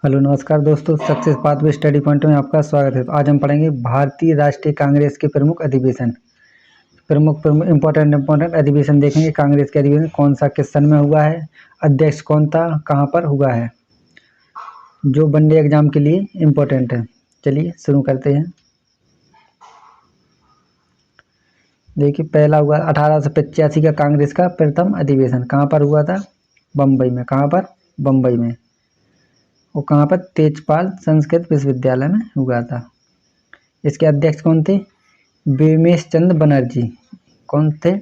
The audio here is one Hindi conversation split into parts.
हेलो नमस्कार दोस्तों, सक्सेस पाथवे स्टडी पॉइंट में आपका स्वागत है। तो आज हम पढ़ेंगे भारतीय राष्ट्रीय कांग्रेस के प्रमुख अधिवेशन। प्रमुख इम्पोर्टेंट अधिवेशन देखेंगे। कांग्रेस के अधिवेशन कौन सा किस सन में हुआ है, अध्यक्ष कौन था, कहाँ पर हुआ है, जो वनडे एग्जाम के लिए इम्पोर्टेंट है। चलिए शुरू करते हैं। देखिए, पहला हुआ 1885 का कांग्रेस का प्रथम अधिवेशन कहाँ पर हुआ था? बम्बई में। कहाँ पर? बम्बई में। वो कहाँ पर? तेजपाल संस्कृत विश्वविद्यालय में हुआ था। इसके अध्यक्ष कौन थे? बीमेश चंद्र बनर्जी। कौन थे?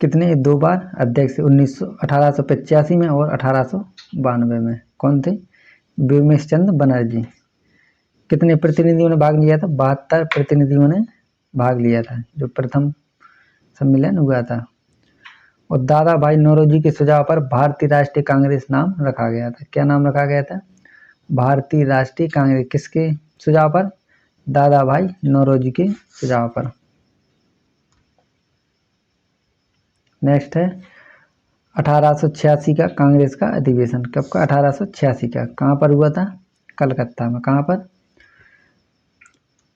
कितने? 2 बार अध्यक्ष, 1885 में और 1892 में। कौन थे? बीमेश चंद्र बनर्जी। कितने प्रतिनिधियों ने भाग लिया था? 72 प्रतिनिधियों ने भाग लिया था, जो प्रथम सम्मेलन हुआ था। और दादा भाई नौरोजी के सुझाव पर भारतीय राष्ट्रीय कांग्रेस नाम रखा गया था। क्या नाम रखा गया था? भारतीय राष्ट्रीय कांग्रेस। किसके सुझाव पर? दादा भाई नौरोजी के सुझाव पर। नेक्स्ट है 1886 का कांग्रेस का अधिवेशन। कब का? 1886 का। कहाँ पर हुआ था? कलकत्ता में। कहाँ पर?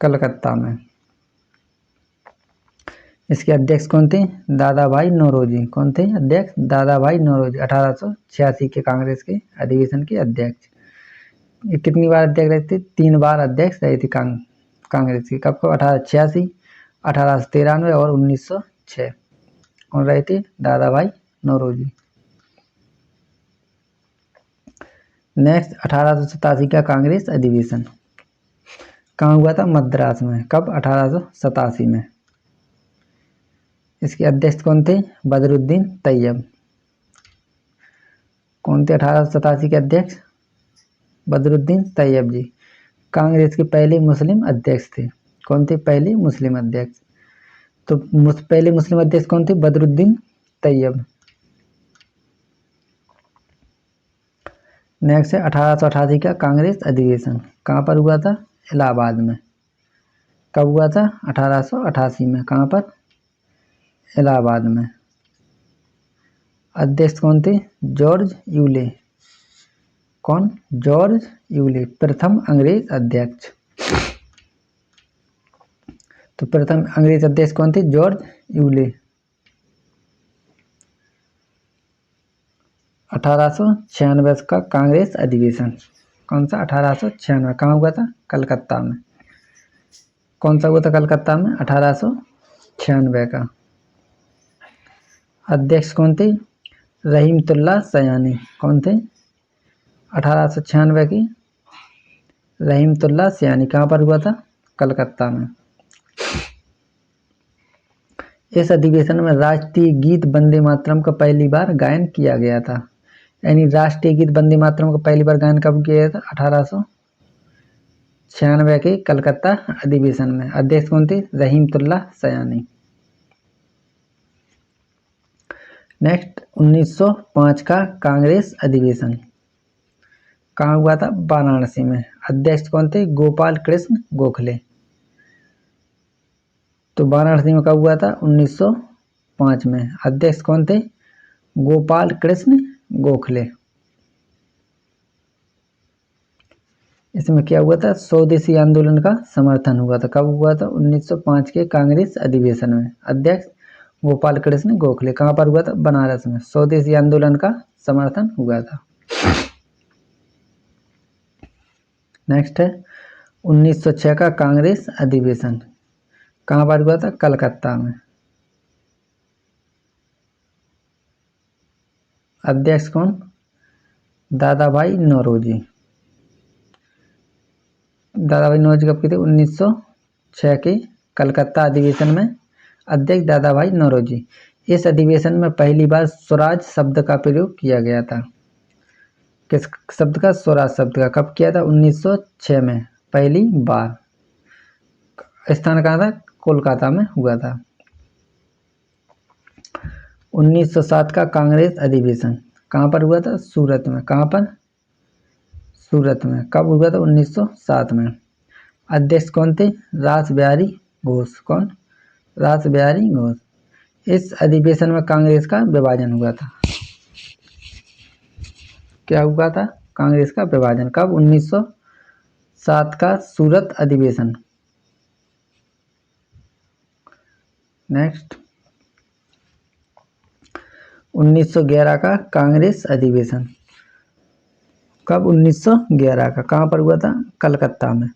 कलकत्ता में। इसके अध्यक्ष कौन थे? दादा भाई नौरोजी। कौन थे अध्यक्ष? दादा भाई नौरोजी। 1886 के कांग्रेस के अधिवेशन के अध्यक्ष। ये कितनी बार अध्यक्ष रहे थे? 3 बार अध्यक्ष रहे थे कांग्रेस की। कब को? 1886, 1893 और 1906। कौन रहे थे? दादा भाई नौरोजी। नेक्स्ट 1887 का कांग्रेस अधिवेशन कहाँ हुआ था? मद्रास में। कब? 1887 में। इसके अध्यक्ष कौन थे? बदरुद्दीन तैयब। कौन थे 1887 के अध्यक्ष? बदरुद्दीन तैयब जी। कांग्रेस के पहले मुस्लिम अध्यक्ष थे। कौन थे पहले मुस्लिम अध्यक्ष? तो पहले मुस्लिम अध्यक्ष कौन थे? बदरुद्दीन तैयब। नेक्स्ट है 1888 का कांग्रेस अधिवेशन कहाँ पर हुआ था? इलाहाबाद में। कब हुआ था? 1888 में। कहाँ पर? इलाहाबाद में। अध्यक्ष कौन थे? George Yule. कौन? जॉर्ज यूले, प्रथम अंग्रेज अध्यक्ष। तो प्रथम अंग्रेज अध्यक्ष कौन थे? George Yule. 1896 का कांग्रेस अधिवेशन कौन सा? 1896। कहाँ हुआ था? कलकत्ता में। कौन सा हुआ था कलकत्ता में? 1896 का। अध्यक्ष कौन थे? रहीमतुल्लाह सयानी। कौन थे? 1896 की रहीमतुल्लाह सयानी। कहाँ पर हुआ था? कलकत्ता में। इस अधिवेशन में राष्ट्रीय गीत वंदे मातरम का पहली बार गायन किया गया था। यानी राष्ट्रीय गीत वंदे मातरम का पहली बार गायन कब किया गया था? 1896 के कलकत्ता अधिवेशन में। अध्यक्ष कौन थे? रहीमतुल्लाह सयानी। नेक्स्ट 1905 का कांग्रेस अधिवेशन कहाँ हुआ था? वाराणसी में। अध्यक्ष कौन थे? गोपाल कृष्ण गोखले। तो वाराणसी में कब हुआ था? 1905 में। अध्यक्ष कौन थे? गोपाल कृष्ण गोखले। इसमें क्या हुआ था? स्वदेशी आंदोलन का समर्थन हुआ था। कब हुआ था? 1905 के कांग्रेस अधिवेशन में। अध्यक्ष गोपाल कृष्ण गोखले। कहाँ पर हुआ था? बनारस में। स्वदेशी आंदोलन का समर्थन हुआ था। नेक्स्ट है 1906 का कांग्रेस अधिवेशन कहाँ पर हुआ था? कलकत्ता में। अध्यक्ष कौन? दादा भाई नौरोजी। दादा भाई नौरोजी कब के थे? 1906 के कलकत्ता अधिवेशन में। अध्यक्ष दादा भाई नौरोजी। इस अधिवेशन में पहली बार स्वराज शब्द का प्रयोग किया गया था। किस शब्द का? स्वराज शब्द का। कब किया था? 1906 में पहली बार। स्थान कहाँ था? कोलकाता में हुआ था। 1907 का कांग्रेस अधिवेशन कहाँ पर हुआ था? सूरत में। कहाँ पर? सूरत में। कब हुआ था? 1907 में। अध्यक्ष कौन थे? रास बिहारी घोष। कौन? रास बिहारी घोष। इस अधिवेशन में कांग्रेस का विभाजन हुआ था। क्या हुआ था? कांग्रेस का विभाजन। कब? 1907 का सूरत अधिवेशन। नेक्स्ट 1911 का कांग्रेस अधिवेशन। कब? 1911 का। कहाँ पर हुआ था? कलकत्ता में।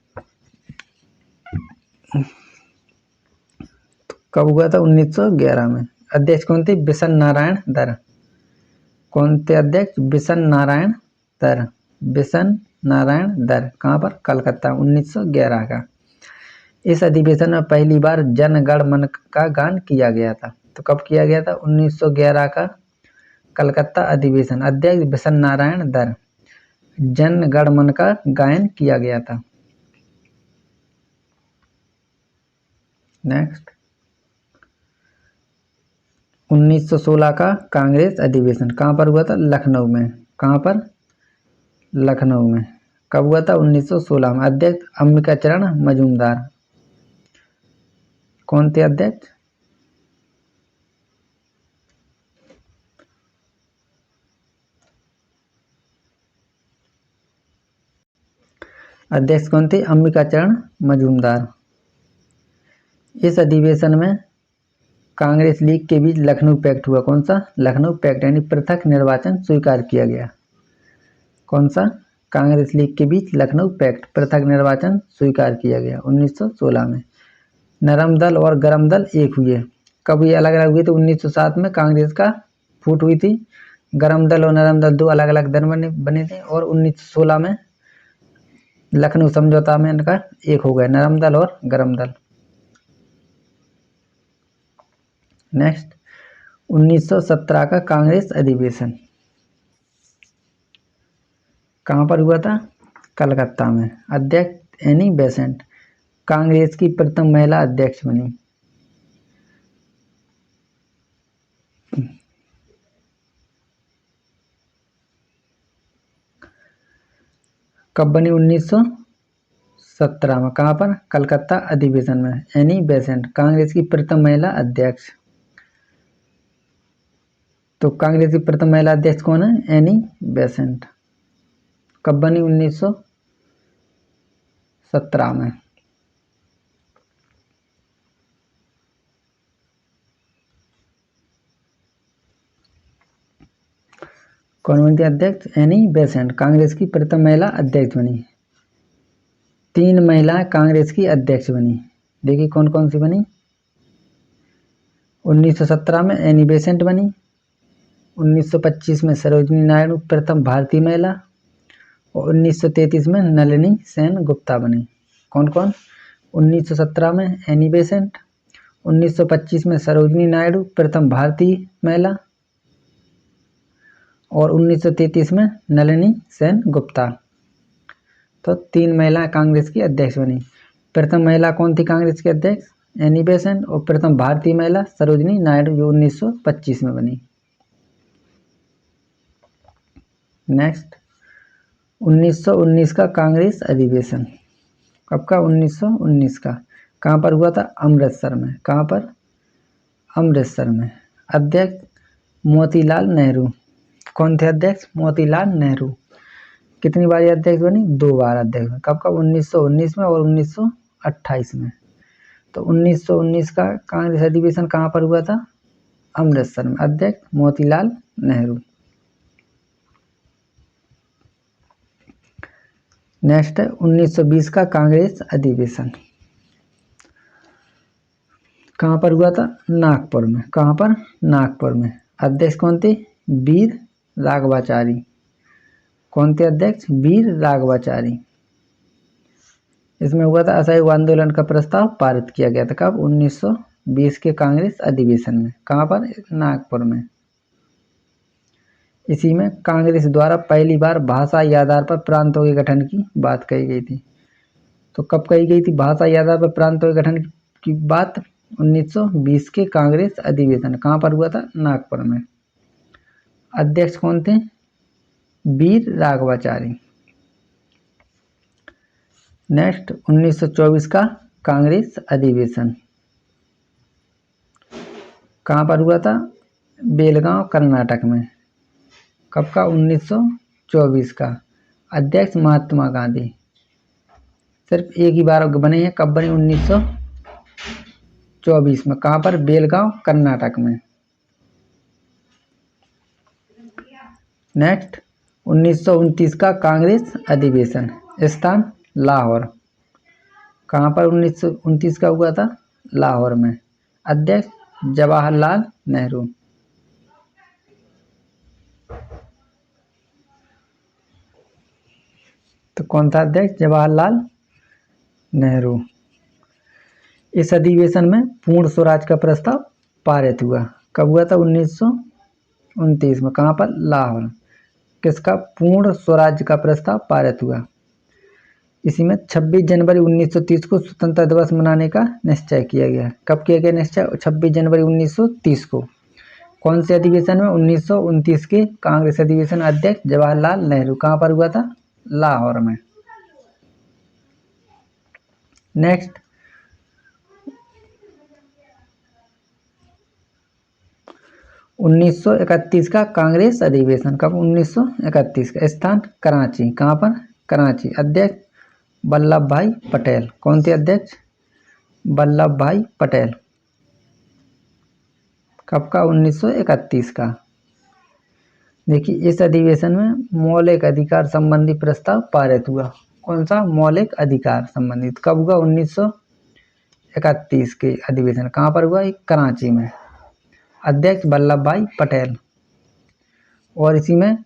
कब हुआ था? 1911 में। अध्यक्ष कौन थे? बिशन नारायण दर। कौन थे अध्यक्ष? बिशन नारायण दर। बिशन नारायण दर। कहाँ पर? कलकत्ता, 1911 का। इस अधिवेशन में पहली बार जन गण मन का गान किया गया था। तो कब किया गया था? 1911 का कलकत्ता अधिवेशन। अध्यक्ष बिशन नारायण दर। जन गण मन का गायन किया गया था। नेक्स्ट 1916 का कांग्रेस अधिवेशन। कहाँ पर हुआ था? लखनऊ में। कहाँ पर? लखनऊ में। कब हुआ था? 1916 में। अध्यक्ष अंबिका चरण मजूमदार। कौन थे अध्यक्ष? अध्यक्ष कौन थे? अंबिका चरण मजूमदार। इस अधिवेशन में कांग्रेस लीग के बीच लखनऊ पैक्ट हुआ। कौन सा? लखनऊ पैक्ट, यानी पृथक निर्वाचन स्वीकार किया गया। कौन सा? कांग्रेस लीग के बीच लखनऊ पैक्ट, पृथक निर्वाचन स्वीकार किया गया 1916 में। नरम दल और गरम दल एक हुए। कब ये अलग अलग हुए थे? 1907 में कांग्रेस का फूट हुई थी। गरम दल और नरम दल दो अलग अलग दल बने थे। और 1916 में लखनऊ समझौता में इनका एक हो गया, नरम दल और गरम दल। नेक्स्ट 1917 का कांग्रेस अधिवेशन। कहाँ पर हुआ था? कलकत्ता में। अध्यक्ष एनी बेसेंट। कांग्रेस की प्रथम महिला अध्यक्ष बनी। कब बनी? 1917 में। कहाँ पर? कलकत्ता अधिवेशन में। एनी बेसेंट कांग्रेस की प्रथम महिला अध्यक्ष। तो कांग्रेस की प्रथम महिला अध्यक्ष कौन है? Annie Besant. कब बनी? 1917 में। कौन बनी थी अध्यक्ष? एनी बेसेंट कांग्रेस की प्रथम महिला अध्यक्ष बनी। 3 महिलाएं कांग्रेस की अध्यक्ष बनी। देखिए कौन कौन सी बनी। 1917 में एनी बेसेंट बनी। 1925 में सरोजिनी नायडू प्रथम भारतीय महिला। और 1933 में नलिनी सेन गुप्ता बनी। कौन कौन? 1917 में एनी बेसेंट, 1925 में सरोजिनी नायडू प्रथम भारतीय महिला, और 1933 में नलिनी सेन गुप्ता। तो 3 महिलाएं कांग्रेस की अध्यक्ष बनी। प्रथम महिला कौन थी कांग्रेस की अध्यक्ष? Annie Besant. और प्रथम भारतीय महिला सरोजिनी नायडू, जो 1925 में बनी। नेक्स्ट 1919 का कांग्रेस अधिवेशन। कब का? 1919 का। कहाँ पर हुआ था? अमृतसर में। कहाँ पर? अमृतसर में। अध्यक्ष मोतीलाल नेहरू। कौन थे अध्यक्ष? मोतीलाल नेहरू। कितनी बार अध्यक्ष बनी? 2 बार अध्यक्ष बनी। कब कब? 1919 में और 1928 में। तो 1919 का कांग्रेस अधिवेशन कहाँ पर हुआ था? अमृतसर में। अध्यक्ष मोतीलाल नेहरू। नेक्स्ट है 1920 का कांग्रेस अधिवेशन। कहाँ पर हुआ था? नागपुर में। कहाँ पर? नागपुर में। अध्यक्ष कौन थे? वीर राघवाचारी। कौन थे अध्यक्ष? वीर राघवाचारी। इसमें हुआ था असहयोग आंदोलन का प्रस्ताव पारित किया गया था। कब? 1920 के कांग्रेस अधिवेशन में। कहाँ पर? नागपुर में। इसी में कांग्रेस द्वारा पहली बार भाषा के आधार पर प्रांतों के गठन की बात कही गई थी। तो कब कही गई थी भाषा के आधार पर प्रांतों के गठन की बात? 1920 के कांग्रेस अधिवेशन। कहाँ पर हुआ था? नागपुर में। अध्यक्ष कौन थे? वीर राघवाचारी। नेक्स्ट 1924 का कांग्रेस अधिवेशन। कहाँ पर हुआ था? बेलगांव कर्नाटक में। कब का? 1924 का। अध्यक्ष महात्मा गांधी। सिर्फ एक ही बार बने हैं। कब बने? 1924 में। कहाँ पर? बेलगांव कर्नाटक में। नेक्स्ट, 1929 का कांग्रेस अधिवेशन। स्थान लाहौर। कहाँ पर 1929 का हुआ था? लाहौर में। अध्यक्ष जवाहरलाल नेहरू। तो कौन था अध्यक्ष? जवाहरलाल नेहरू। इस अधिवेशन में पूर्ण स्वराज का प्रस्ताव पारित हुआ। कब हुआ था? 1929 में। कहाँ पर? लाहौर। किसका? पूर्ण स्वराज का प्रस्ताव पारित हुआ। इसी में 26 जनवरी 1930 को स्वतंत्रता दिवस मनाने का निश्चय किया गया। कब किया गया निश्चय? 26 जनवरी 1930 को। कौन से अधिवेशन में? 1929 के कांग्रेस अधिवेशन। अध्यक्ष जवाहरलाल नेहरू। कहाँ पर हुआ था? लाहौर में। नेक्स्ट, 1931 का कांग्रेस अधिवेशन। कब? 1931 का। स्थान कराची। कहाँ पर? कराची। अध्यक्ष वल्लभ भाई पटेल। कौन थे अध्यक्ष? वल्लभ भाई पटेल। कब का? 1931 का। देखिए, इस अधिवेशन में मौलिक अधिकार संबंधी प्रस्ताव पारित हुआ। कौन सा? मौलिक अधिकार संबंधित। कब हुआ? 1931 के अधिवेशन। कहाँ पर हुआ? कराची में। अध्यक्ष वल्लभ भाई पटेल। और इसी में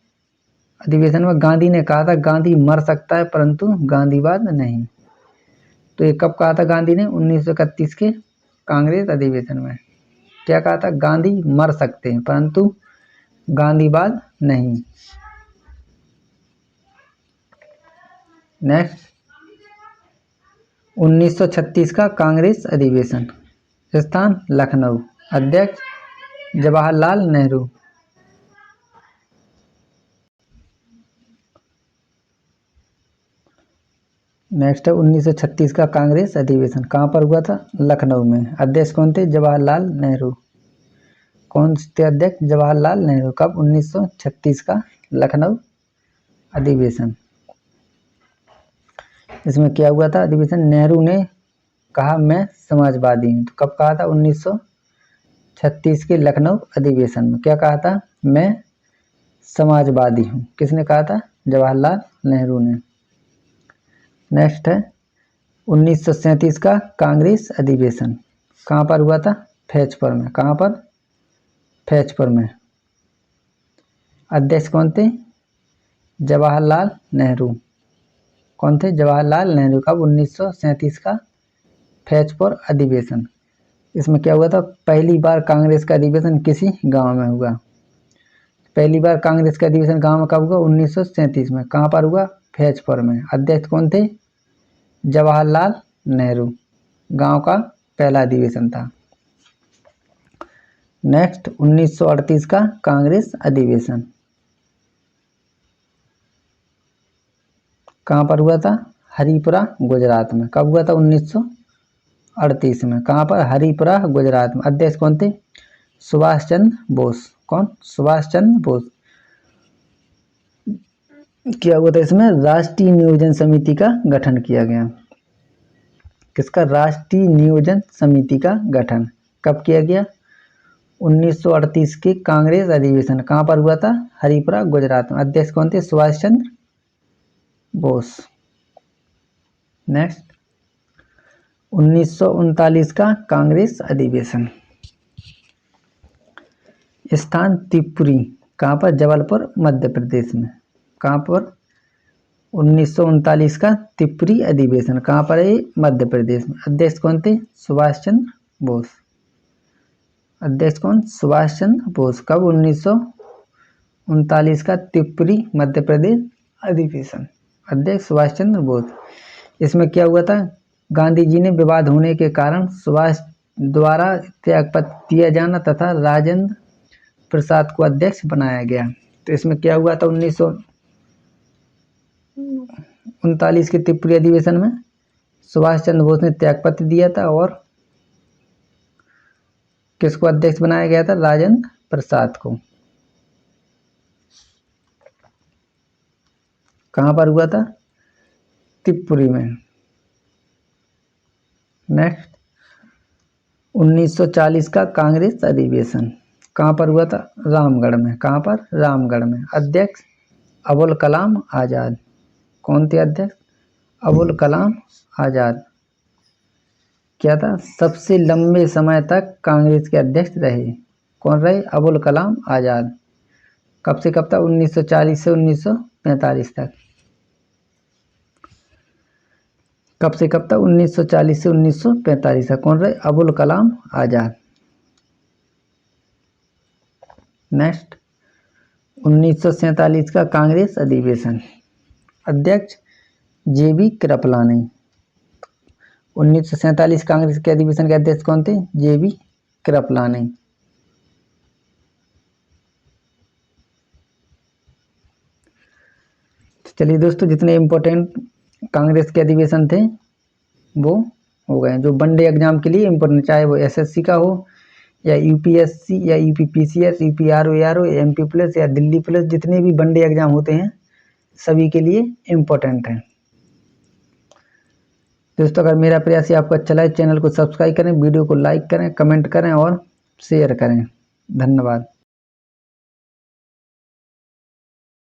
अधिवेशन में गांधी ने कहा था, गांधी मर सकता है परंतु गांधीवाद नहीं। तो ये कब कहा था गांधी ने? 1931 के कांग्रेस अधिवेशन में। क्या कहा था? गांधी मर सकते हैं परंतु गांधीवाद नहीं। नेक्स्ट, 1936 का कांग्रेस अधिवेशन। स्थान लखनऊ। अध्यक्ष जवाहरलाल नेहरू। नेक्स्ट है 1936 का कांग्रेस अधिवेशन। कहाँ पर हुआ था? लखनऊ में। अध्यक्ष कौन थे? जवाहरलाल नेहरू। कौन थे अध्यक्ष? जवाहरलाल नेहरू। कब? 1936 का लखनऊ अधिवेशन। इसमें क्या हुआ था अधिवेशन? नेहरू ने कहा मैं समाजवादी हूँ। तो कब कहा था? 1936 के लखनऊ अधिवेशन में। क्या कहा था? मैं समाजवादी हूँ। किसने कहा था? जवाहरलाल नेहरू ने। नेक्स्ट है 1937 का कांग्रेस अधिवेशन। कहाँ पर हुआ था? फैजपुर में। कहाँ पर? फैजपुर में। अध्यक्ष कौन थे? जवाहरलाल नेहरू। कौन थे? जवाहरलाल नेहरू। कब? 1937 का फैजपुर अधिवेशन। इसमें क्या हुआ था? पहली बार कांग्रेस का अधिवेशन किसी गांव में हुआ। पहली बार कांग्रेस का अधिवेशन गांव में कब हुआ? 1937 में। कहाँ पर हुआ? फैजपुर में। अध्यक्ष कौन थे? जवाहरलाल नेहरू। गांव का पहला अधिवेशन था। नेक्स्ट, 1938 का कांग्रेस अधिवेशन। कहाँ पर हुआ था? हरिपुरा गुजरात में। कब हुआ था? 1938 में। कहाँ पर? हरिपुरा गुजरात में। अध्यक्ष कौन थे? सुभाष चंद्र बोस। कौन? सुभाष चंद्र बोस। क्या हुआ था इसमें? राष्ट्रीय नियोजन समिति का गठन किया गया। किसका? राष्ट्रीय नियोजन समिति का गठन कब किया गया? 1938 के कांग्रेस अधिवेशन। कहाँ पर हुआ था? हरिपुरा गुजरात में। अध्यक्ष कौन थे? सुभाष चंद्र बोस। नेक्स्ट, 1939 का कांग्रेस अधिवेशन। स्थान त्रिपुरी। कहाँ पर? जबलपुर मध्य प्रदेश में। कहाँ पर? 1939 का त्रिपुरी अधिवेशन। कहाँ पर है? मध्य प्रदेश में। अध्यक्ष कौन थे? सुभाष चंद्र बोस। अध्यक्ष कौन? सुभाष चंद्र बोस। कब? 1939 का त्रिपुरी मध्य प्रदेश अधिवेशन। अध्यक्ष सुभाष चंद्र बोस। इसमें क्या हुआ था? गांधी जी ने विवाद होने के कारण सुभाष द्वारा त्यागपत्र दिया जाना तथा राजेंद्र प्रसाद को अध्यक्ष बनाया गया। तो इसमें क्या हुआ था? 1939 के त्रिपुरी अधिवेशन में सुभाष चंद्र बोस ने त्यागपत्र दिया था और किसको अध्यक्ष बनाया गया था? राजेंद्र प्रसाद को। कहाँ पर हुआ था? त्रिपुरी में। नेक्स्ट, 1940 का कांग्रेस अधिवेशन कहाँ पर हुआ था? रामगढ़ में। कहाँ पर? रामगढ़ में। अध्यक्ष अबुल कलाम आज़ाद। कौन थे अध्यक्ष? अबुल कलाम आज़ाद। क्या था? सबसे लंबे समय तक कांग्रेस के अध्यक्ष रहे। कौन रहे? अबुल कलाम आज़ाद। कब से कब तक? 1940 से 1945 तक। कब से कब तक? 1940 से 1945 तक। कौन रहे? अबुल कलाम आज़ाद। नेक्स्ट, 1947 का कांग्रेस अधिवेशन, अध्यक्ष जेबी कृपलानी। 1947 कांग्रेस के अधिवेशन के अध्यक्ष कौन थे? जेबी कृपलानी। चलिए दोस्तों, जितने इम्पोर्टेंट कांग्रेस के अधिवेशन थे वो हो गए, जो वनडे एग्जाम के लिए इम्पोर्टेंट, चाहे वो एसएससी का हो या यूपीएससी या यूपीपीसीएस, यूपीआरओ, एआरओ, एमपी पुलिस या दिल्ली पुलिस, जितने भी वनडे एग्जाम होते हैं सभी के लिए इम्पोर्टेंट है। दोस्तों, अगर मेरा प्रयास आपको अच्छा लगे, चैनल को सब्सक्राइब करें, वीडियो को लाइक करें, कमेंट करें और शेयर करें। धन्यवाद।